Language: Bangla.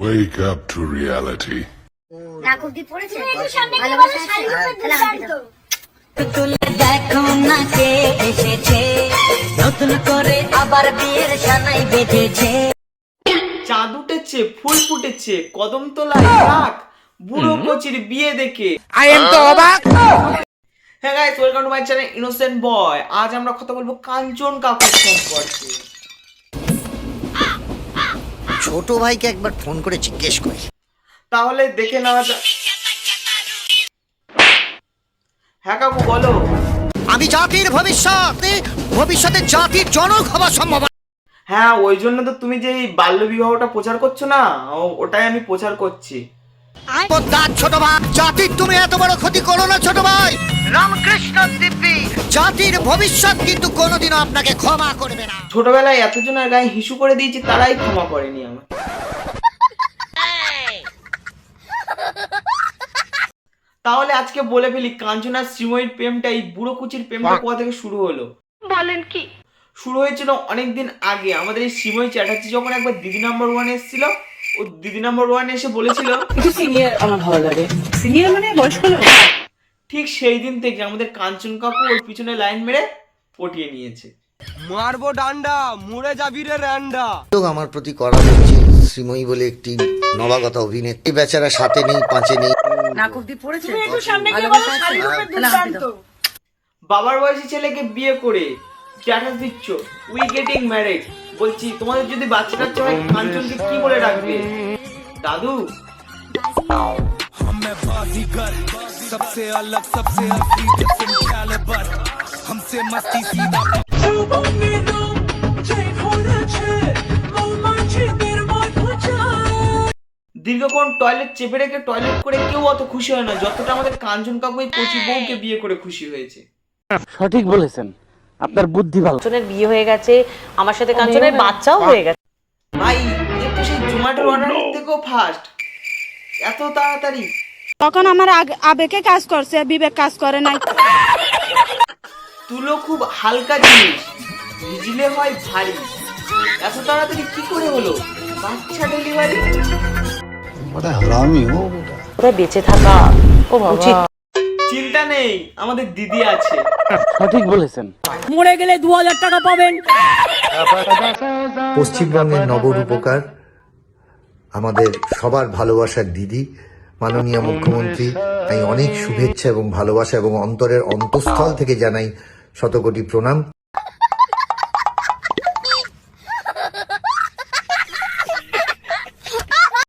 Wake up to reality. তুলে দেখো না কে এসেছে, নতুন করে আবার বিয়ের সানাই বেজেছে। চাঁদ উঠেছে, ফুল ফুটেছে, কদম তোলায় রাখ, বুড়ো কচির বিয়ে দেখে I am তো অবাক। হ্যাঁ guys, welcome to my channel innocent boy. আজ আমরা কথা বলবো কাঞ্চন কাকুর সম্পর্কে। ছোট ভাইকে একবার ফোন করে জিজ্ঞেস করি। তাহলে দেখে নেওয়া যাক। হ্যাঁ কাকু বলো। আমি জাতির ভবিষ্যতে জাতির জনক হওয়া সম্ভব। হ্যাঁ, ওই জন্য তো তুমি যে এই বাল্য বিবাহটা প্রচার করছো না, ওটাই আমি প্রচার করছি। ছোট ভাই, জাতির তুমি এত বড় ক্ষতি করো না ছোট ভাই। রামকৃষ্ণ দিব্যি, জাতির ভবিষ্যৎ কিন্তু কোনোদিনও আপনাকে ক্ষমা করবে না। ছোটবেলায় এতজনের গায়ে হিসু করে দিয়েছি, তারাই ক্ষমা করেনি আমার। তাহলে আজকে বলে ফেলি, কাঞ্চন আর শ্রীময়ীর প্রেমটা, এই বুড়ো কুচির প্রেমটা কোথা থেকে শুরু হলো বলেন কি? শুরু হয়েছিল অনেকদিন আগে। আমাদের এই শ্রীময়ী চ্যাটার্জি যখন একবার দিদি নাম্বার 1 এসেছিল, ও দিদি নাম্বার 1 এসে বলেছিল সিনিয়র আমার ভালো লাগে, সিনিয়র মানে বয়স্ক লোক। ঠিক সেই দিন থেকে আমাদের কাঞ্চন কাকু ওর পিছনে লাইন মেরে পটিয়ে নিয়েছে। মারবো ডান্ডা, মুড়ে যাবি রে রান্ডা। আমার প্রতি করা হচ্ছে, শ্রীময়ী বলে একটি নবাগতা অভিনেত্রী বেচারা সাথে নেই, পাঁচে নেই। নাকুবদি পড়েছে, একটু সামনে গিয়ে বলো, শাড়ি রূপে দুর্দান্ত। বাবার বয়সী ছেলেকে বিয়ে করে স্ট্যাটাস দিচ্ছ, উই গেটিং ম্যারেড। বলছি, তোমাদের যদি বাচ্চা কাচ্চা হয়, কাঞ্চনকে কি বলে রাখবে? দাদু? सबसे अलग सबसे हल्की डिफरेंट कैलिबर हमसे मस्ती सीधा দীর্ঘক্ষণ টয়লেট চেপে রেখে টয়লেট করে কেউ অত খুশি হয় না যতটা আমাদের কাঞ্চন কাকু এই কচি বউকে বিয়ে করে খুশি হয়েছে। সঠিক বলেছেন, আপনার বুদ্ধি ভালো। কাঞ্চনের বিয়ে হয়ে গেছে, আমার সাথে কাঞ্চনের বাচ্চাও হয়ে গেছে। ভাই, একটু সেই জোম্যাটোর অর্ডারের থেকেও ফাস্ট, এত তাড়াতাড়ি। তখন আমার আবেগে কাজ করছে, বিবেক কাজ করে নাই। তুলো খুব হালকা জিনিস, ভিজলে হয় ভারী। এত তাড়াতাড়ি কি করে হলো বাচ্চা ডেলিভারি? ওরা বেঁচে থাকা উচিত। চিন্তা নেই, আমাদের দিদি আছে। সঠিক বলেছেন। মরে গেলে 2000 টাকা পাবেন। পশ্চিমবঙ্গের নবরূপকার, আমাদের সবার ভালোবাসার দিদি, মাননীয় মুখ্যমন্ত্রী, আমি অনেক শুভেচ্ছা এবং ভালোবাসা এবং অন্তরের অন্তঃস্থল থেকে জানাই শতকোটি প্রণাম।